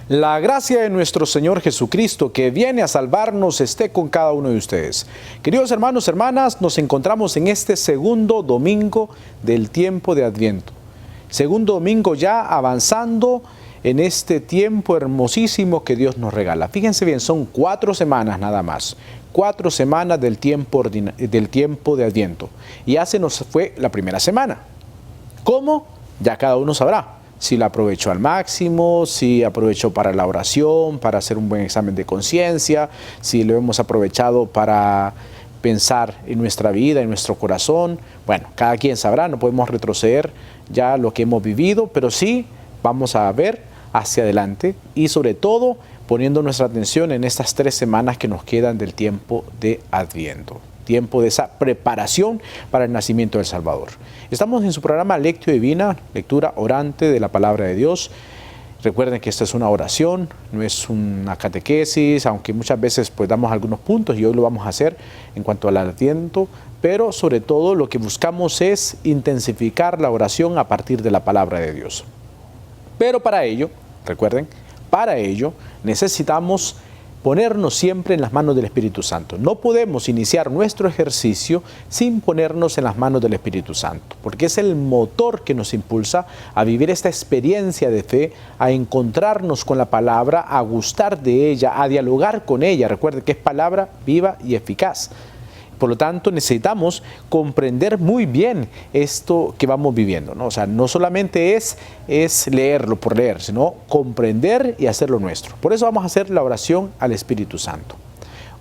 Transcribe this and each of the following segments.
La gracia de nuestro Señor Jesucristo, que viene a salvarnos, esté con cada uno de ustedes. Queridos hermanos, hermanas, nos encontramos en este segundo domingo del tiempo de Adviento. Segundo domingo ya avanzando en este tiempo hermosísimo que Dios nos regala. Fíjense bien, son 4 semanas nada más. 4 semanas del tiempo de Adviento. Y ya se nos fue la primera semana. ¿Cómo? Ya cada uno sabrá. Si la aprovechó al máximo, si aprovechó para la oración, para hacer un buen examen de conciencia, si lo hemos aprovechado para pensar en nuestra vida, en nuestro corazón. Bueno, cada quien sabrá, no podemos retroceder ya lo que hemos vivido, pero sí vamos a ver hacia adelante y sobre todo poniendo nuestra atención en estas 3 semanas que nos quedan del tiempo de Adviento. Tiempo de esa preparación para el nacimiento del Salvador. Estamos en su programa Lectio Divina, lectura orante de la Palabra de Dios. Recuerden que esta es una oración, no es una catequesis, aunque muchas veces pues damos algunos puntos y hoy lo vamos a hacer en cuanto al Adviento, pero sobre todo lo que buscamos es intensificar la oración a partir de la Palabra de Dios. Pero para ello, recuerden, para ello necesitamos ponernos siempre en las manos del Espíritu Santo. No podemos iniciar nuestro ejercicio sin ponernos en las manos del Espíritu Santo, porque es el motor que nos impulsa a vivir esta experiencia de fe, a encontrarnos con la palabra, a gustar de ella, a dialogar con ella. Recuerden que es palabra viva y eficaz. Por lo tanto, necesitamos comprender muy bien esto que vamos viviendo, ¿no? O sea, no solamente es leerlo por leer, sino comprender y hacerlo nuestro. Por eso vamos a hacer la oración al Espíritu Santo.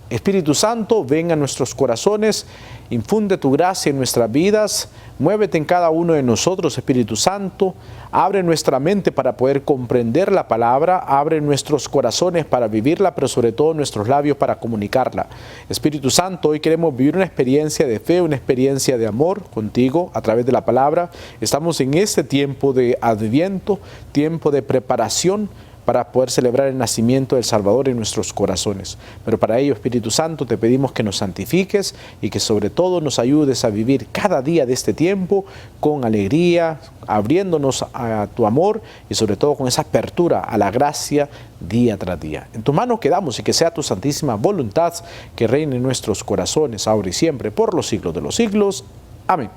Espíritu Santo, ven a nuestros corazones, infunde tu gracia en nuestras vidas, muévete en cada uno de nosotros, Espíritu Santo, abre nuestra mente para poder comprender la palabra, abre nuestros corazones para vivirla, pero sobre todo nuestros labios para comunicarla. Espíritu Santo, hoy queremos vivir una experiencia de fe, una experiencia de amor contigo a través de la palabra. Estamos en este tiempo de Adviento, tiempo de preparación, para poder celebrar el nacimiento del Salvador en nuestros corazones. Pero para ello, Espíritu Santo, te pedimos que nos santifiques y que sobre todo nos ayudes a vivir cada día de este tiempo con alegría, abriéndonos a tu amor y sobre todo con esa apertura a la gracia día tras día. En tu mano quedamos y que sea tu santísima voluntad que reine en nuestros corazones ahora y siempre por los siglos de los siglos. Amén.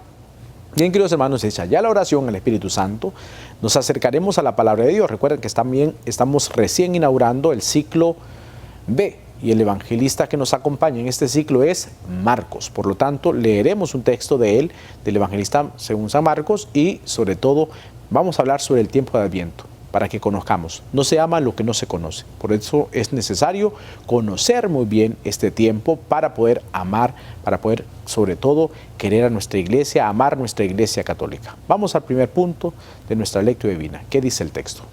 Bien, queridos hermanos, hecha ya la oración al Espíritu Santo, nos acercaremos a la palabra de Dios. Recuerden que también estamos recién inaugurando el ciclo B y el evangelista que nos acompaña en este ciclo es Marcos. Por lo tanto, leeremos un texto de él, del evangelista según San Marcos, y sobre todo vamos a hablar sobre el tiempo de Adviento, para que conozcamos. No se ama lo que no se conoce. Por eso es necesario conocer muy bien este tiempo para poder amar, para poder sobre todo querer a nuestra iglesia, amar nuestra iglesia católica. Vamos al primer punto de nuestra lectura divina. ¿Qué dice el texto?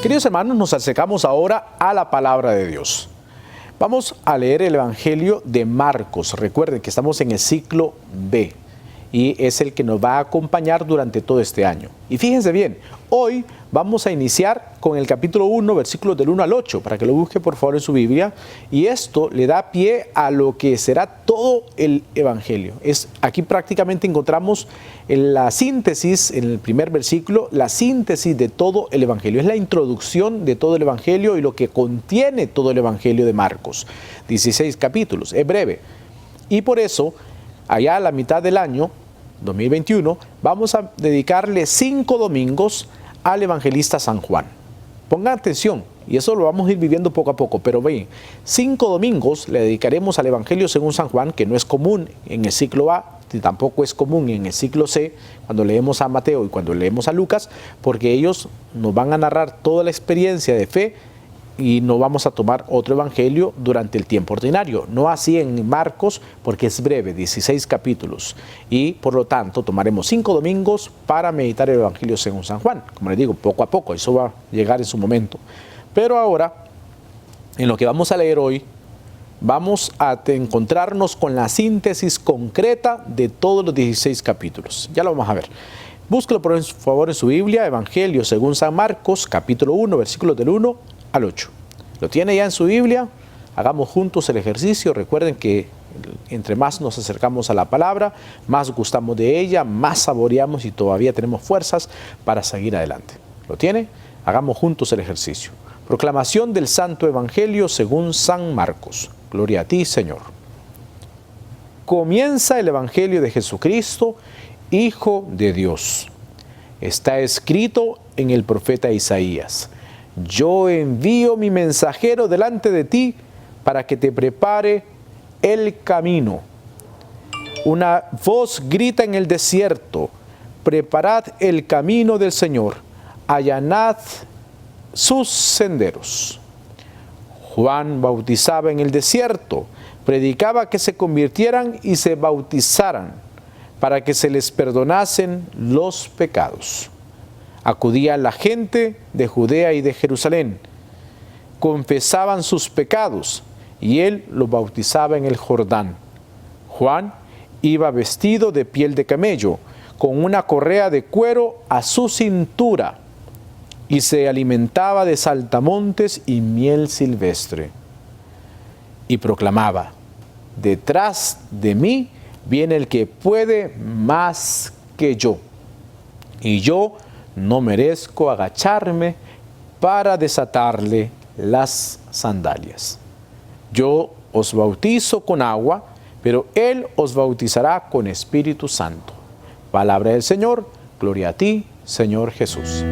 Queridos hermanos, nos acercamos ahora a la palabra de Dios. Vamos a leer el Evangelio de Marcos. Recuerden que estamos en el ciclo B y es el que nos va a acompañar durante todo este año. Y fíjense bien, hoy vamos a iniciar con el capítulo 1, versículos del 1 al 8, para que lo busque por favor en su Biblia. Y esto le da pie a lo que será todo el Evangelio. Aquí prácticamente encontramos en la síntesis, en el primer versículo, la síntesis de todo el Evangelio. Es la introducción de todo el Evangelio y lo que contiene todo el Evangelio de Marcos. 16 capítulos, es breve. Y por eso, allá a la mitad del año 2021, vamos a dedicarle 5 domingos al evangelista San Juan. Pongan atención, y eso lo vamos a ir viviendo poco a poco, pero ven, 5 domingos le dedicaremos al Evangelio según San Juan, que no es común en el ciclo A, y tampoco es común en el ciclo C, cuando leemos a Mateo y cuando leemos a Lucas, porque ellos nos van a narrar toda la experiencia de fe y no vamos a tomar otro evangelio durante el tiempo ordinario. No así en Marcos, porque es breve, 16 capítulos. Y por lo tanto tomaremos 5 domingos para meditar el evangelio según San Juan. Como les digo, poco a poco, eso va a llegar en su momento. Pero ahora, en lo que vamos a leer hoy, vamos a encontrarnos con la síntesis concreta de todos los 16 capítulos. Ya lo vamos a ver. Búsquelo por favor en su Biblia, Evangelio según San Marcos, capítulo 1, versículos del 1 al 8. ¿Lo tiene ya en su Biblia? Hagamos juntos el ejercicio. Recuerden que entre más nos acercamos a la palabra, más gustamos de ella, más saboreamos y todavía tenemos fuerzas para seguir adelante. ¿Lo tiene? Hagamos juntos el ejercicio. Proclamación del Santo Evangelio según San Marcos. Gloria a ti, Señor. Comienza el Evangelio de Jesucristo, Hijo de Dios. Está escrito en el profeta Isaías: yo envío mi mensajero delante de ti para que te prepare el camino. Una voz grita en el desierto: preparad el camino del Señor, allanad sus senderos. Juan bautizaba en el desierto, predicaba que se convirtieran y se bautizaran para que se les perdonasen los pecados. Acudía la gente de Judea y de Jerusalén, confesaban sus pecados y él los bautizaba en el Jordán. Juan iba vestido de piel de camello, con una correa de cuero a su cintura, y se alimentaba de saltamontes y miel silvestre. Y proclamaba: detrás de mí viene el que puede más que yo, y yo no merezco agacharme para desatarle las sandalias. Yo os bautizo con agua, pero Él os bautizará con Espíritu Santo. Palabra del Señor. Gloria a ti, Señor Jesús.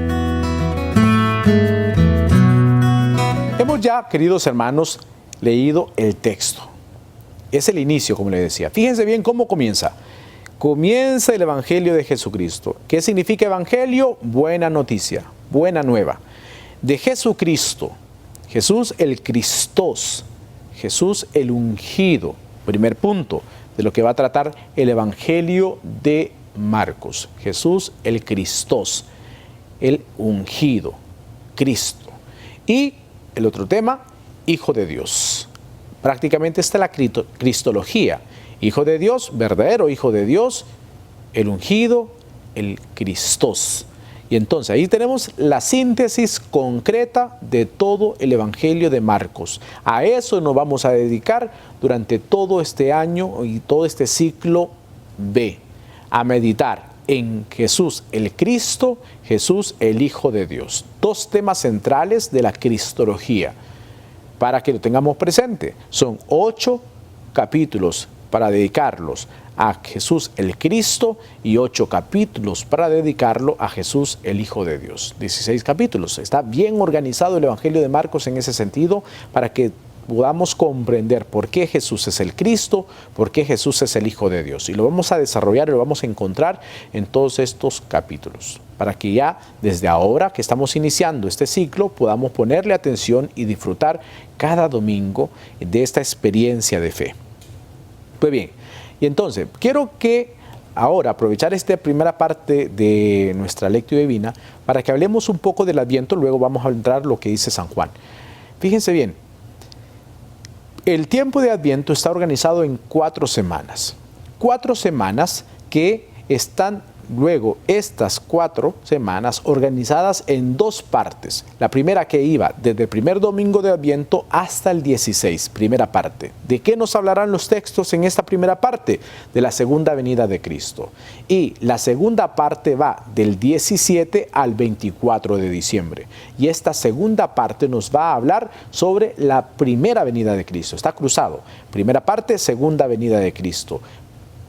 Hemos ya, queridos hermanos, leído el texto. Es el inicio, como le decía. Fíjense bien cómo comienza. Comienza el Evangelio de Jesucristo. ¿Qué significa Evangelio? Buena noticia, buena nueva. De Jesucristo, Jesús el Cristos, Jesús el ungido. Primer punto de lo que va a tratar el Evangelio de Marcos. Jesús el Cristos, el ungido, Cristo. Y el otro tema, Hijo de Dios. Prácticamente está la cristología. Hijo de Dios, verdadero Hijo de Dios, el ungido, el Cristos. Y entonces ahí tenemos la síntesis concreta de todo el Evangelio de Marcos. A eso nos vamos a dedicar durante todo este año y todo este ciclo B, a meditar en Jesús el Cristo, Jesús el Hijo de Dios. Dos temas centrales de la cristología, para que lo tengamos presente. Son 8 capítulos para dedicarlos a Jesús el Cristo y 8 capítulos para dedicarlo a Jesús el Hijo de Dios. 16 capítulos. Está bien organizado el Evangelio de Marcos en ese sentido para que podamos comprender por qué Jesús es el Cristo, por qué Jesús es el Hijo de Dios. Y lo vamos a desarrollar y lo vamos a encontrar en todos estos capítulos, para que ya desde ahora que estamos iniciando este ciclo podamos ponerle atención y disfrutar cada domingo de esta experiencia de fe. Pues bien, y entonces quiero que ahora aprovechar esta primera parte de nuestra lectio divina para que hablemos un poco del Adviento, luego vamos a entrar lo que dice San Juan. Fíjense bien, el tiempo de Adviento está organizado en 4 semanas. 4 semanas que están luego, estas 4 semanas, organizadas en 2 partes. La primera que iba desde el primer domingo de Adviento hasta el 16, primera parte. ¿De qué nos hablarán los textos en esta primera parte? De la segunda venida de Cristo. Y la segunda parte va del 17 al 24 de diciembre. Y esta segunda parte nos va a hablar sobre la primera venida de Cristo. Está cruzado. Primera parte, segunda venida de Cristo.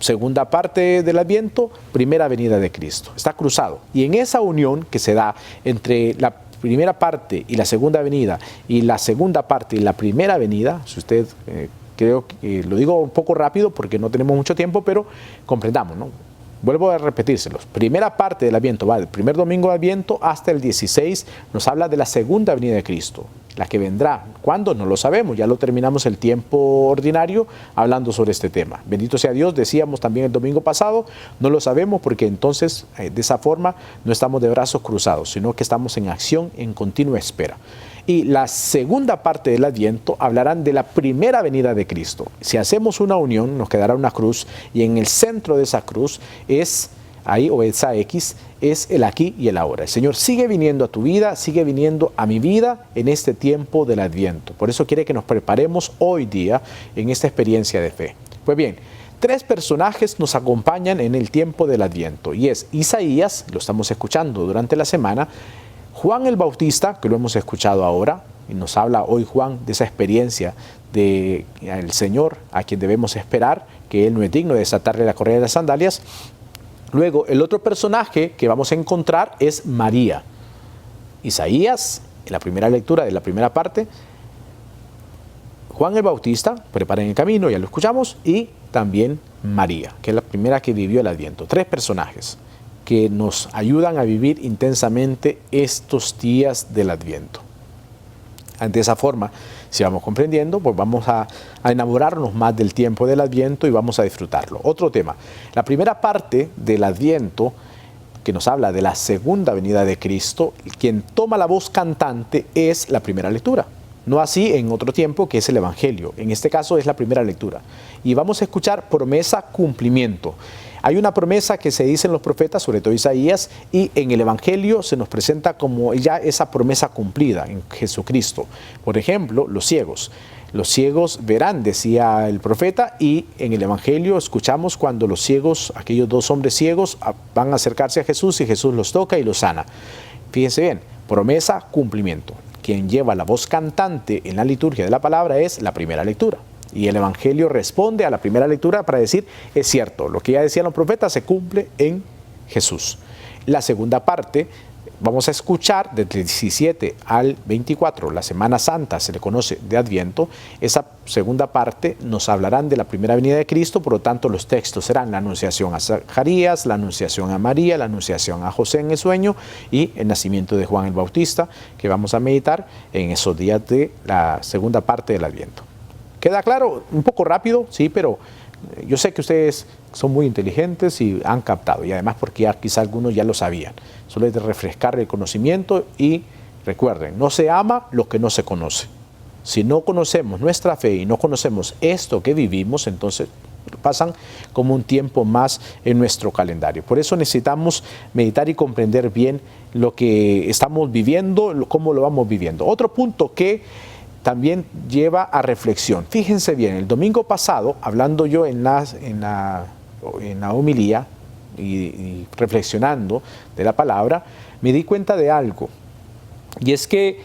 Segunda parte del Adviento, primera venida de Cristo. Está cruzado. Y en esa unión que se da entre la primera parte y la segunda venida, y la segunda parte y la primera venida, si usted, creo que lo digo un poco rápido porque no tenemos mucho tiempo, pero comprendamos, ¿no? Vuelvo a repetírselos. Primera parte del Adviento va del primer domingo de Adviento hasta el 16. Nos habla de la segunda venida de Cristo, la que vendrá. ¿Cuándo? No lo sabemos. Ya lo terminamos el tiempo ordinario hablando sobre este tema. Bendito sea Dios, decíamos también el domingo pasado, no lo sabemos porque entonces de esa forma no estamos de brazos cruzados, sino que estamos en acción, en continua espera. Y la segunda parte del Adviento hablarán de la primera venida de Cristo. Si hacemos una unión, nos quedará una cruz y en el centro de esa cruz es ahí, o esa X, es el aquí y el ahora. El Señor sigue viniendo a tu vida, sigue viniendo a mi vida en este tiempo del Adviento. Por eso quiere que nos preparemos hoy día en esta experiencia de fe. Pues bien, 3 personajes nos acompañan en el tiempo del Adviento, y es Isaías, lo estamos escuchando durante la semana, Juan el Bautista, que lo hemos escuchado ahora, y nos habla hoy Juan de esa experiencia del Señor a quien debemos esperar, que Él no es digno de desatarle la correa de las sandalias. Luego, el otro personaje que vamos a encontrar es María. Isaías, en la primera lectura de la primera parte, Juan el Bautista, preparen el camino, ya lo escuchamos, y también María, que es la primera que vivió el Adviento. 3 personajes que nos ayudan a vivir intensamente estos días del Adviento. De esa forma, si vamos comprendiendo, pues vamos a enamorarnos más del tiempo del Adviento y vamos a disfrutarlo. Otro tema, la primera parte del Adviento, que nos habla de la segunda venida de Cristo, quien toma la voz cantante es la primera lectura. No así en otro tiempo, que es el Evangelio. En este caso es la primera lectura. Y vamos a escuchar promesa, cumplimiento. Hay una promesa que se dice en los profetas, sobre todo Isaías, y en el Evangelio se nos presenta como ya esa promesa cumplida en Jesucristo. Por ejemplo, los ciegos. Los ciegos verán, decía el profeta, y en el Evangelio escuchamos cuando los ciegos, aquellos 2 hombres ciegos, van a acercarse a Jesús y Jesús los toca y los sana. Fíjense bien, promesa, cumplimiento. Quien lleva la voz cantante en la liturgia de la palabra es la primera lectura. Y el Evangelio responde a la primera lectura para decir, es cierto, lo que ya decían los profetas se cumple en Jesús. La segunda parte, vamos a escuchar del 17 al 24, la Semana Santa se le conoce de Adviento. Esa segunda parte nos hablarán de la primera venida de Cristo, por lo tanto los textos serán la anunciación a Zacarías, la anunciación a María, la anunciación a José en el sueño y el nacimiento de Juan el Bautista, que vamos a meditar en esos días de la segunda parte del Adviento. ¿Queda claro? Un poco rápido, sí, pero yo sé que ustedes son muy inteligentes y han captado, y además porque ya quizá algunos ya lo sabían. Solo es de refrescar el conocimiento y recuerden, no se ama lo que no se conoce. Si no conocemos nuestra fe y no conocemos esto que vivimos, entonces pasan como un tiempo más en nuestro calendario. Por eso necesitamos meditar y comprender bien lo que estamos viviendo, cómo lo vamos viviendo. Otro punto que también lleva a reflexión. Fíjense bien, el domingo pasado, hablando yo en la homilía y reflexionando de la palabra, me di cuenta de algo. Y es que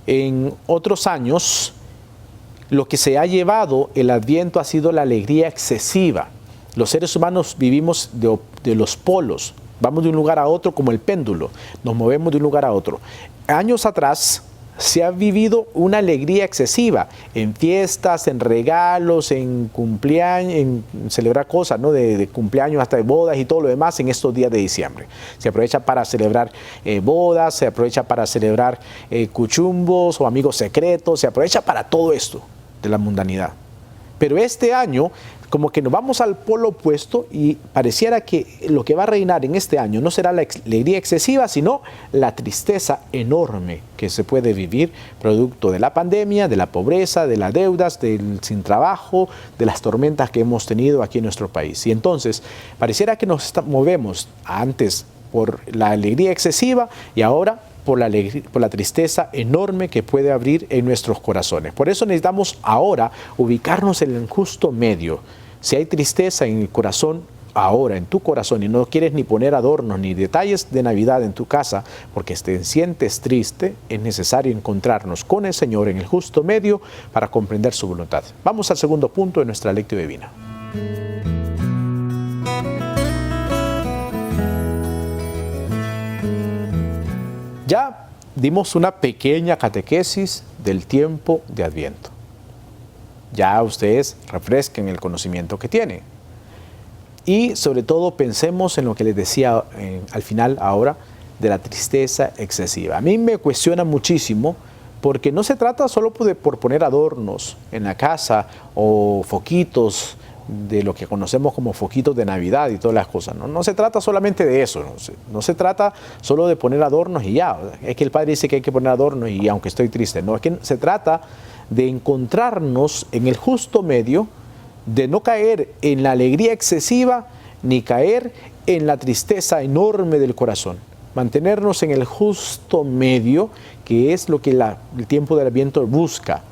en otros años, lo que se ha llevado el Adviento ha sido la alegría excesiva. Los seres humanos vivimos de los polos. Vamos de un lugar a otro como el péndulo. Nos movemos de un lugar a otro. Años atrás, se ha vivido una alegría excesiva en fiestas, en regalos, en cumpleaños, en celebrar cosas, ¿no? de cumpleaños hasta de bodas y todo lo demás en estos días de diciembre. Se aprovecha para celebrar bodas, se aprovecha para celebrar cuchumbos o amigos secretos, se aprovecha para todo esto de la mundanidad. Pero este año, como que nos vamos al polo opuesto y pareciera que lo que va a reinar en este año no será la alegría excesiva, sino la tristeza enorme que se puede vivir producto de la pandemia, de la pobreza, de las deudas, del sin trabajo, de las tormentas que hemos tenido aquí en nuestro país. Y entonces, pareciera que nos movemos antes por la alegría excesiva y ahora por la tristeza enorme que puede abrir en nuestros corazones. Por eso necesitamos ahora ubicarnos en el justo medio. Si hay tristeza en el corazón, ahora en tu corazón, y no quieres ni poner adornos ni detalles de Navidad en tu casa porque te sientes triste, es necesario encontrarnos con el Señor en el justo medio para comprender su voluntad. Vamos al segundo punto de nuestra lectio divina. Ya dimos una pequeña catequesis del tiempo de Adviento. Ya ustedes refresquen el conocimiento que tienen. Y sobre todo pensemos en lo que les decía al final ahora de la tristeza excesiva. A mí me cuestiona muchísimo porque no se trata solo por poner adornos en la casa o foquitos de lo que conocemos como foquitos de Navidad y todas las cosas. No se trata solamente de eso, no se trata solo de poner adornos y ya. Es que el Padre dice que hay que poner adornos y aunque estoy triste, no, es que se trata de encontrarnos en el justo medio, de no caer en la alegría excesiva ni caer en la tristeza enorme del corazón. Mantenernos en el justo medio, que es lo que el tiempo del Adviento busca,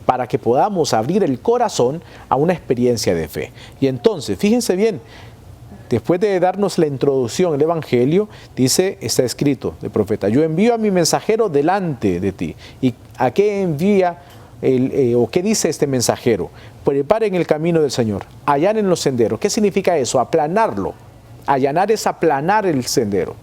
para que podamos abrir el corazón a una experiencia de fe. Y entonces, fíjense bien, después de darnos la introducción al Evangelio, está escrito el profeta: yo envío a mi mensajero delante de ti. ¿Y a qué envía o qué dice este mensajero? Preparen el camino del Señor, allanen los senderos. ¿Qué significa eso? Aplanarlo. Allanar es aplanar el sendero.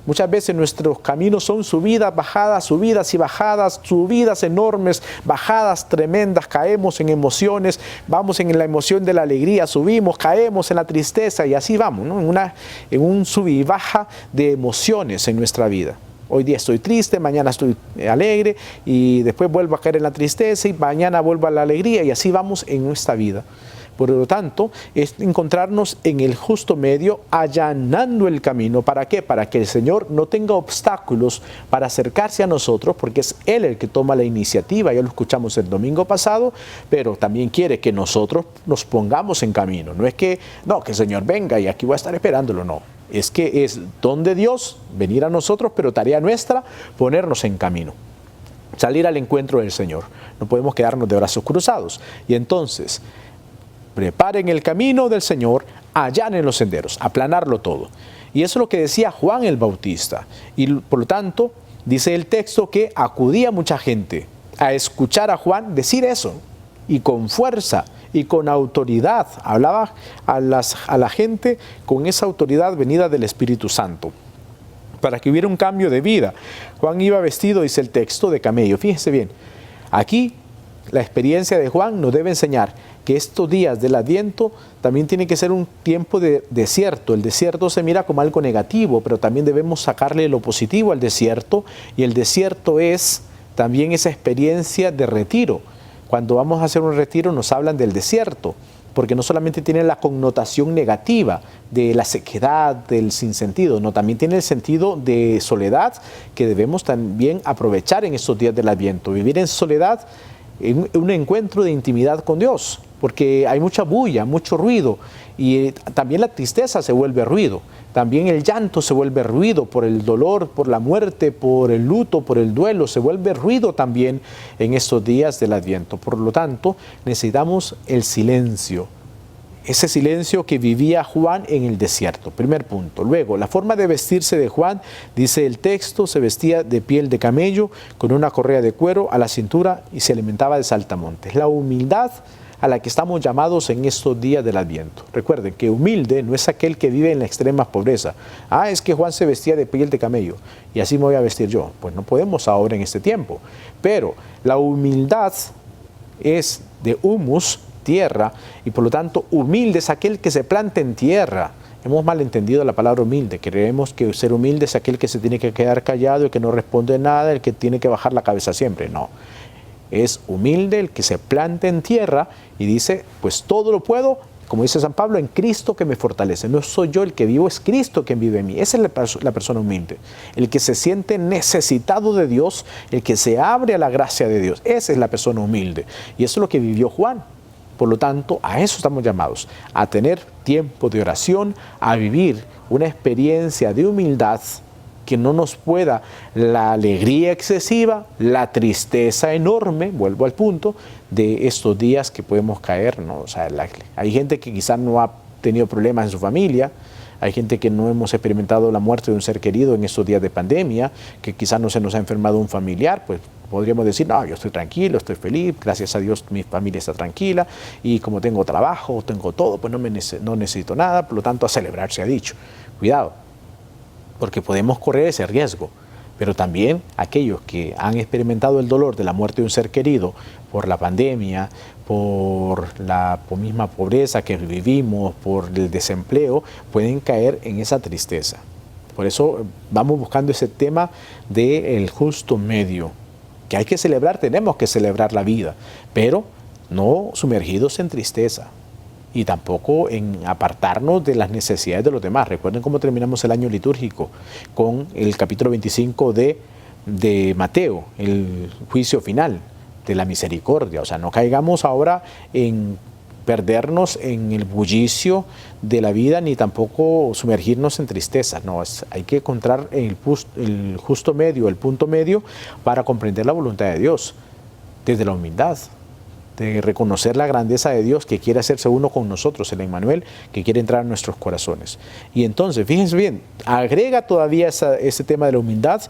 Muchas veces nuestros caminos son subidas y bajadas, subidas enormes, bajadas tremendas, caemos en emociones, vamos en la emoción de la alegría, subimos, caemos en la tristeza y así vamos, ¿no? En un sub y baja de emociones en nuestra vida. Hoy día estoy triste, mañana estoy alegre y después vuelvo a caer en la tristeza y mañana vuelvo a la alegría y así vamos en nuestra vida. Por lo tanto, es encontrarnos en el justo medio, allanando el camino. ¿Para qué? Para que el Señor no tenga obstáculos para acercarse a nosotros, porque es Él el que toma la iniciativa. Ya lo escuchamos el domingo pasado, pero también quiere que nosotros nos pongamos en camino. No es que el Señor venga y aquí voy a estar esperándolo, no. Es que es don de Dios venir a nosotros, pero tarea nuestra ponernos en camino. Salir al encuentro del Señor. No podemos quedarnos de brazos cruzados. Y entonces, preparen el camino del Señor, allanen los senderos, aplanarlo todo. Y eso es lo que decía Juan el Bautista. Y por lo tanto, dice el texto que acudía mucha gente a escuchar a Juan decir eso. Y con fuerza y con autoridad. Hablaba a la gente con esa autoridad venida del Espíritu Santo, para que hubiera un cambio de vida. Juan iba vestido, dice el texto, de camello. Fíjense bien, aquí la experiencia de Juan nos debe enseñar que estos días del Adviento también tiene que ser un tiempo de desierto. El desierto se mira como algo negativo, pero también debemos sacarle lo positivo al desierto, y el desierto es también esa experiencia de retiro. Cuando vamos a hacer un retiro nos hablan del desierto, porque no solamente tiene la connotación negativa de la sequedad, del sinsentido, no, también tiene el sentido de soledad que debemos también aprovechar en estos días del Adviento. Vivir en soledad, en un encuentro de intimidad con Dios, porque hay mucha bulla, mucho ruido, y también la tristeza se vuelve ruido, también el llanto se vuelve ruido por el dolor, por la muerte, por el luto, por el duelo, se vuelve ruido también en estos días del Adviento. Por lo tanto, necesitamos el silencio, ese silencio que vivía Juan en el desierto. Primer punto. Luego, la forma de vestirse de Juan, dice el texto, se vestía de piel de camello, con una correa de cuero a la cintura y se alimentaba de saltamontes. La humildad a la que estamos llamados en estos días del Adviento. Recuerden que humilde no es aquel que vive en la extrema pobreza. Es que Juan se vestía de piel de camello y así me voy a vestir yo. Pues no podemos ahora en este tiempo. Pero la humildad es de humus, tierra, y por lo tanto humilde es aquel que se planta en tierra. Hemos malentendido la palabra humilde. Creemos que ser humilde es aquel que se tiene que quedar callado, el que no responde nada, el que tiene que bajar la cabeza siempre. No. Es humilde el que se planta en tierra y dice, pues todo lo puedo, como dice San Pablo, en Cristo que me fortalece. No soy yo el que vivo, es Cristo quien vive en mí. Esa es la persona humilde. El que se siente necesitado de Dios, el que se abre a la gracia de Dios. Esa es la persona humilde. Y eso es lo que vivió Juan. Por lo tanto, a eso estamos llamados, a tener tiempo de oración, a vivir una experiencia de humildad, que no nos pueda la alegría excesiva, la tristeza enorme, vuelvo al punto, de estos días que podemos caer, ¿no? O sea, hay gente que quizás no ha tenido problemas en su familia, hay gente que no hemos experimentado la muerte de un ser querido en estos días de pandemia, que quizás no se nos ha enfermado un familiar, pues podríamos decir, no, yo estoy tranquilo, estoy feliz, gracias a Dios mi familia está tranquila, y como tengo trabajo, tengo todo, pues no necesito nada, por lo tanto a celebrar se ha dicho. Cuidado, porque podemos correr ese riesgo, pero también aquellos que han experimentado el dolor de la muerte de un ser querido por la pandemia, por la misma pobreza que vivimos, por el desempleo, pueden caer en esa tristeza. Por eso vamos buscando ese tema del justo medio, que hay que celebrar, tenemos que celebrar la vida, pero no sumergidos en tristeza. Y tampoco en apartarnos de las necesidades de los demás. Recuerden cómo terminamos el año litúrgico con el capítulo 25 de Mateo, el juicio final de la misericordia. O sea, no caigamos ahora en perdernos en el bullicio de la vida, ni tampoco sumergirnos en tristeza. No, hay que encontrar el justo medio, el punto medio, para comprender la voluntad de Dios, desde la humildad, de reconocer la grandeza de Dios que quiere hacerse uno con nosotros, el Emmanuel, que quiere entrar en nuestros corazones. Y entonces, fíjense bien, agrega todavía ese tema de la humildad.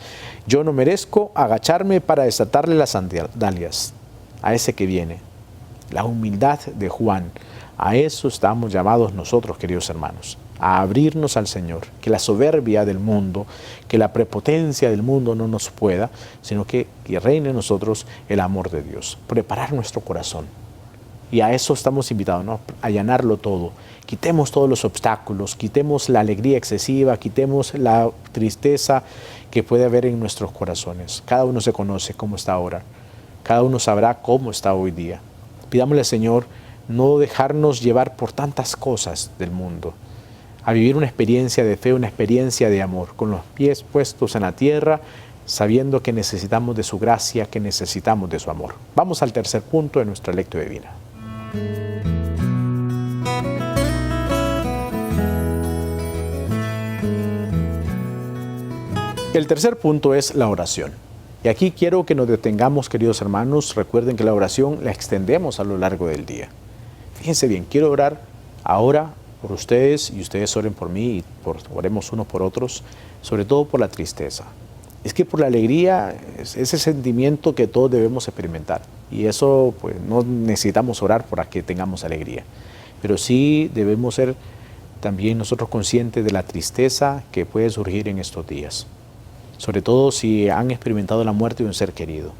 Yo no merezco agacharme para desatarle las sandalias a ese que viene. La humildad de Juan. A eso estamos llamados nosotros, queridos hermanos, a abrirnos al Señor, que la soberbia del mundo, que la prepotencia del mundo no nos pueda, sino que reine en nosotros el amor de Dios, preparar nuestro corazón. Y a eso estamos invitados, ¿no? A allanarlo todo. Quitemos todos los obstáculos, quitemos la alegría excesiva, quitemos la tristeza que puede haber en nuestros corazones. Cada uno se conoce cómo está ahora, cada uno sabrá cómo está hoy día. Pidámosle al Señor no dejarnos llevar por tantas cosas del mundo, a vivir una experiencia de fe, una experiencia de amor, con los pies puestos en la tierra, sabiendo que necesitamos de su gracia, que necesitamos de su amor. Vamos al tercer punto de nuestra lectura divina. El tercer punto es la oración. Y aquí quiero que nos detengamos, queridos hermanos. Recuerden que la oración la extendemos a lo largo del día. Fíjense bien, quiero orar ahora por ustedes y ustedes oren por mí y oremos unos por otros, sobre todo por la tristeza. Es que por la alegría es ese sentimiento que todos debemos experimentar y eso pues no necesitamos orar para que tengamos alegría, pero sí debemos ser también nosotros conscientes de la tristeza que puede surgir en estos días, sobre todo si han experimentado la muerte de un ser querido.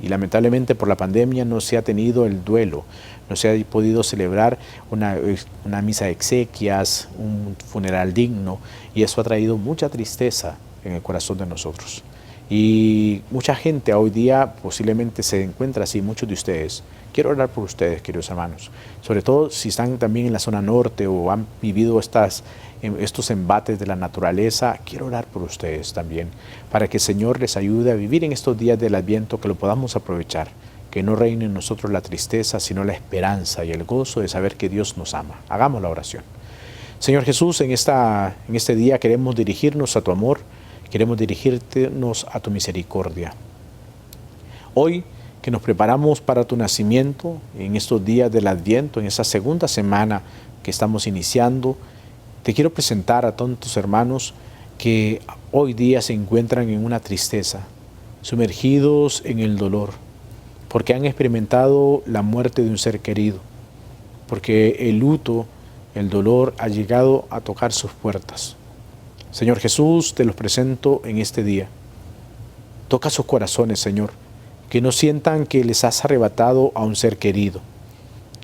Y lamentablemente por la pandemia no se ha tenido el duelo, no se ha podido celebrar una misa de exequias, un funeral digno, y eso ha traído mucha tristeza en el corazón de nosotros. Y mucha gente hoy día posiblemente se encuentra así, muchos de ustedes. Quiero orar por ustedes, queridos hermanos, sobre todo si están también en la zona norte o han vivido estos embates de la naturaleza. Quiero orar por ustedes también, para que el Señor les ayude a vivir en estos días del Adviento, que lo podamos aprovechar, que no reine en nosotros la tristeza, sino la esperanza y el gozo de saber que Dios nos ama. Hagamos la oración. Señor Jesús, en este día queremos dirigirnos a tu amor, queremos dirigirnos a tu misericordia. Hoy que nos preparamos para tu nacimiento, en estos días del Adviento, en esa segunda semana que estamos iniciando, te quiero presentar a tantos hermanos que hoy día se encuentran en una tristeza, sumergidos en el dolor, porque han experimentado la muerte de un ser querido, porque el luto, el dolor ha llegado a tocar sus puertas. Señor Jesús, te los presento en este día. Toca sus corazones, Señor, que no sientan que les has arrebatado a un ser querido,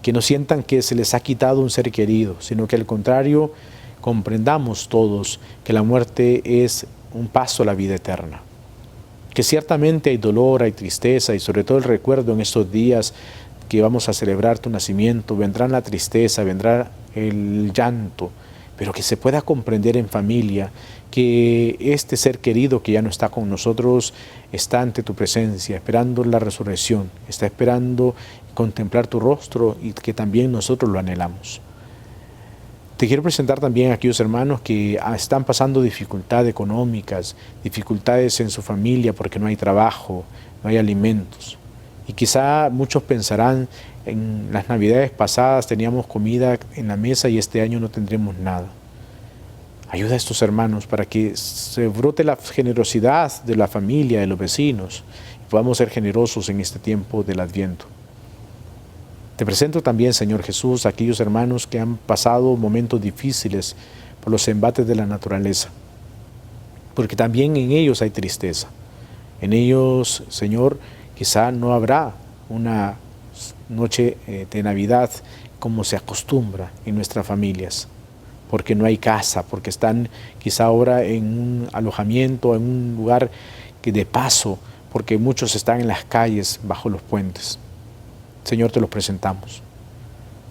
que no sientan que se les ha quitado un ser querido, sino que al contrario, comprendamos todos que la muerte es un paso a la vida eterna. Que ciertamente hay dolor, hay tristeza y sobre todo el recuerdo en estos días que vamos a celebrar tu nacimiento, vendrá la tristeza, vendrá el llanto, pero que se pueda comprender en familia que este ser querido que ya no está con nosotros está ante tu presencia, esperando la resurrección, está esperando contemplar tu rostro y que también nosotros lo anhelamos. Te quiero presentar también a aquellos hermanos que están pasando dificultades económicas, dificultades en su familia porque no hay trabajo, no hay alimentos. Y quizá muchos pensarán, en las navidades pasadas teníamos comida en la mesa y este año no tendremos nada. Ayuda a estos hermanos para que se brote la generosidad de la familia, de los vecinos, y podamos ser generosos en este tiempo del Adviento. Te presento también, Señor Jesús, a aquellos hermanos que han pasado momentos difíciles por los embates de la naturaleza, porque también en ellos hay tristeza. En ellos, Señor, quizá no habrá una noche de Navidad como se acostumbra en nuestras familias, porque no hay casa, porque están quizá ahora en un alojamiento, en un lugar que de paso, porque muchos están en las calles bajo los puentes. Señor, te los presentamos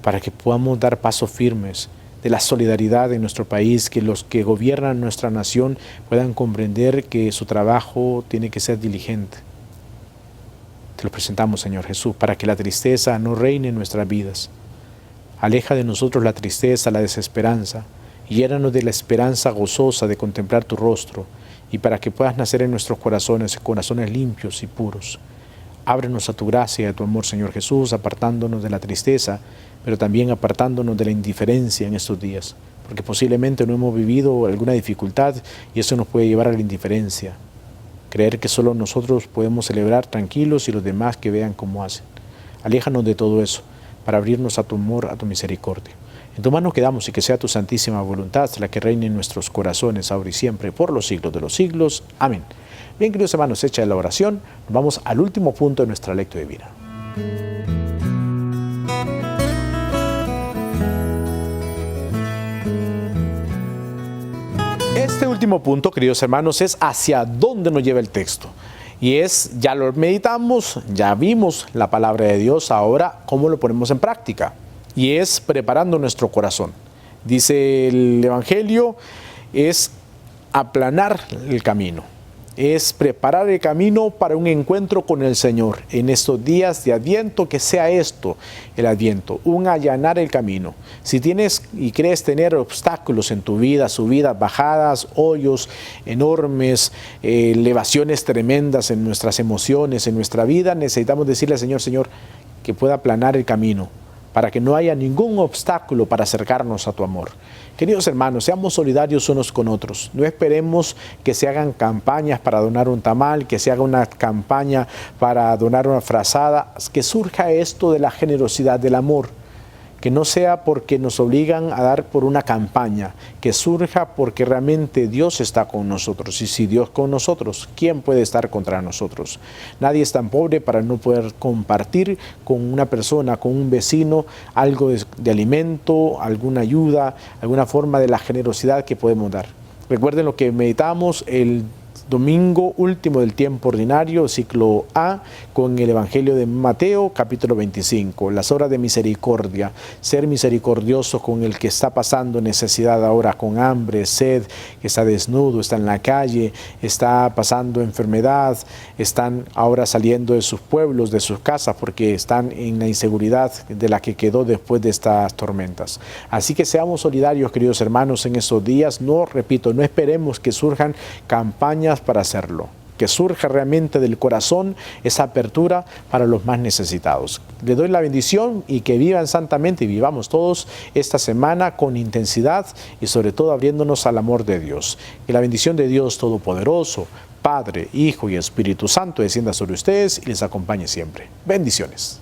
para que podamos dar pasos firmes de la solidaridad en nuestro país, que los que gobiernan nuestra nación puedan comprender que su trabajo tiene que ser diligente. Te lo presentamos, Señor Jesús, para que la tristeza no reine en nuestras vidas, Aleja de nosotros la tristeza, la desesperanza, y llénanos de la esperanza gozosa de contemplar tu rostro, y para que puedas nacer en nuestros corazones limpios y puros. Ábrenos a tu gracia y a tu amor, Señor Jesús, apartándonos de la tristeza, pero también apartándonos de la indiferencia en estos días, porque posiblemente no hemos vivido alguna dificultad y eso nos puede llevar a la indiferencia. Creer que solo nosotros podemos celebrar tranquilos y los demás que vean cómo hacen. Aléjanos de todo eso, para abrirnos a tu amor, a tu misericordia. En tu mano quedamos y que sea tu santísima voluntad la que reine en nuestros corazones, ahora y siempre, por los siglos de los siglos. Amén. Bien, queridos hermanos, hecha la oración, nos vamos al último punto de nuestra lectura divina. Este último punto, queridos hermanos, es hacia dónde nos lleva el texto. Y es, ya lo meditamos, ya vimos la palabra de Dios, ahora cómo lo ponemos en práctica. Y es preparando nuestro corazón. Dice el Evangelio, es aplanar el camino. Es preparar el camino para un encuentro con el Señor en estos días de Adviento, que sea esto el Adviento, un allanar el camino. Si tienes y crees tener obstáculos en tu vida, subidas, bajadas, hoyos enormes, elevaciones tremendas en nuestras emociones, en nuestra vida, necesitamos decirle al Señor, Señor, que pueda aplanar el camino, para que no haya ningún obstáculo para acercarnos a tu amor. Queridos hermanos, seamos solidarios unos con otros. No esperemos que se hagan campañas para donar un tamal, que se haga una campaña para donar una frazada, que surja esto de la generosidad, del amor. Que no sea porque nos obligan a dar por una campaña, que surja porque realmente Dios está con nosotros. Y si Dios con nosotros, ¿quién puede estar contra nosotros? Nadie es tan pobre para no poder compartir con una persona, con un vecino, algo de alimento, alguna ayuda, alguna forma de la generosidad que podemos dar. Recuerden lo que meditamos el domingo último del tiempo ordinario, ciclo A, con el Evangelio de Mateo, capítulo 25, las obras de misericordia, ser misericordioso con el que está pasando necesidad ahora, con hambre, sed, que está desnudo, está en la calle, está pasando enfermedad, están ahora saliendo de sus pueblos, de sus casas, porque están en la inseguridad de la que quedó después de estas tormentas. Así que seamos solidarios, queridos hermanos, en estos días. No, repito, no esperemos que surjan campañas para hacerlo, que surja realmente del corazón esa apertura para los más necesitados. Le doy la bendición y que vivan santamente y vivamos todos esta semana con intensidad y sobre todo abriéndonos al amor de Dios. Que la bendición de Dios Todopoderoso, Padre, Hijo y Espíritu Santo descienda sobre ustedes y les acompañe siempre. Bendiciones.